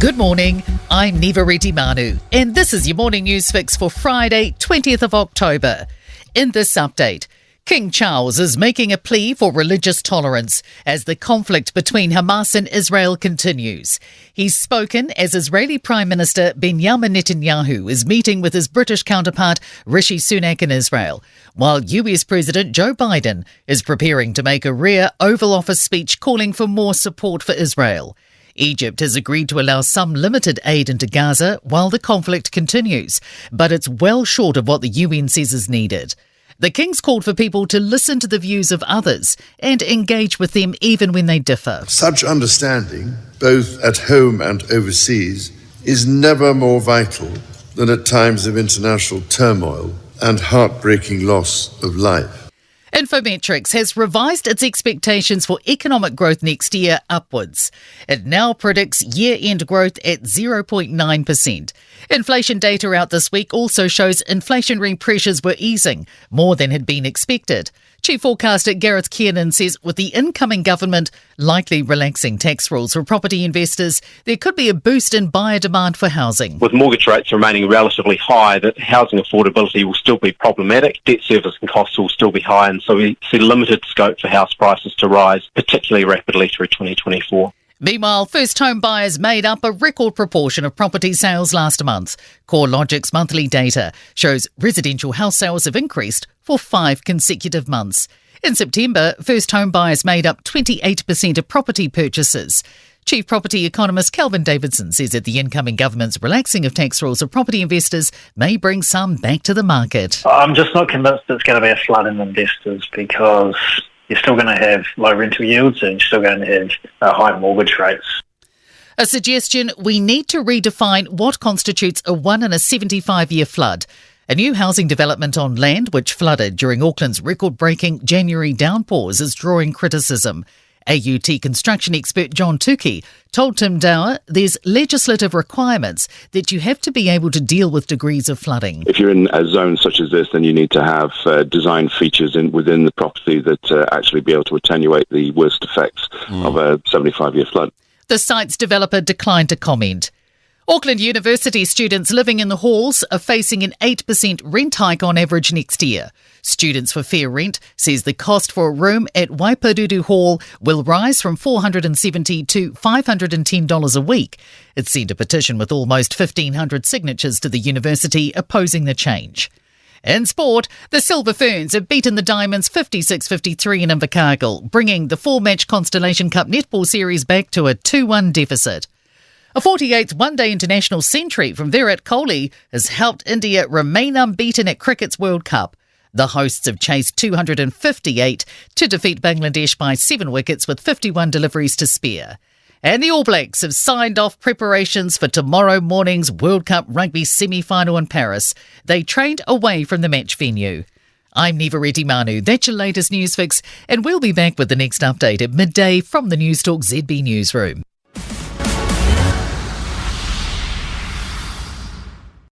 Good morning, I'm Neva Manu, and this is your morning news fix for Friday, 20th of October. In this update, King Charles is making a plea for religious tolerance as the conflict between Hamas and Israel continues. He's spoken as Israeli Prime Minister Benjamin Netanyahu is meeting with his British counterpart Rishi Sunak in Israel, while US President Joe Biden is preparing to make a rare Oval Office speech calling for more support for Israel. Egypt has agreed to allow some limited aid into Gaza while the conflict continues, but it's well short of what the UN says is needed. The King's called for people to listen to the views of others and engage with them even when they differ. Such understanding, both at home and overseas, is never more vital than at times of international turmoil and heartbreaking loss of life. Infometrics has revised its expectations for economic growth next year upwards. It now predicts year-end growth at 0.9%. Inflation data out this week also shows inflationary pressures were easing, more than had been expected. Chief forecaster Gareth Kiernan says with the incoming government likely relaxing tax rules for property investors, there could be a boost in buyer demand for housing. With mortgage rates remaining relatively high, that housing affordability will still be problematic, debt servicing costs will still be high, and so we see limited scope for house prices to rise, particularly rapidly through 2024. Meanwhile, first home buyers made up a record proportion of property sales last month. CoreLogic's monthly data shows residential house sales have increased for 5 consecutive months. In September, first home buyers made up 28% of property purchases. Chief property economist Kelvin Davidson says that the incoming government's relaxing of tax rules for property investors may bring some back to the market. I'm just not convinced it's going to be a flood in investors because you're still going to have low rental yields and you're still going to have high mortgage rates. A suggestion: we need to redefine what constitutes a 1 in a 75-year flood. A new housing development on land which flooded during Auckland's record-breaking January downpours is drawing criticism. AUT construction expert John Tukey told Tim Dower there's legislative requirements that you have to be able to deal with degrees of flooding. If you're in a zone such as this, then you need to have design features within the property that actually be able to attenuate the worst effects of a 75-year flood. The site's developer declined to comment. Auckland University students living in the halls are facing an 8% rent hike on average next year. Students for Fair Rent says the cost for a room at Waiparudu Hall will rise from $470 to $510 a week. It sent a petition with almost 1,500 signatures to the university opposing the change. In sport, the Silver Ferns have beaten the Diamonds 56-53 in Invercargill, bringing the 4-match Constellation Cup netball series back to a 2-1 deficit. A 48th one-day international century from Virat Kohli has helped India remain unbeaten at Cricket's World Cup. The hosts have chased 258 to defeat Bangladesh by 7 wickets with 51 deliveries to spare. And the All Blacks have signed off preparations for tomorrow morning's World Cup rugby semi-final in Paris. They trained away from the match venue. I'm Neva Manu. That's your latest news fix, and we'll be back with the next update at midday from the Newstalk ZB newsroom.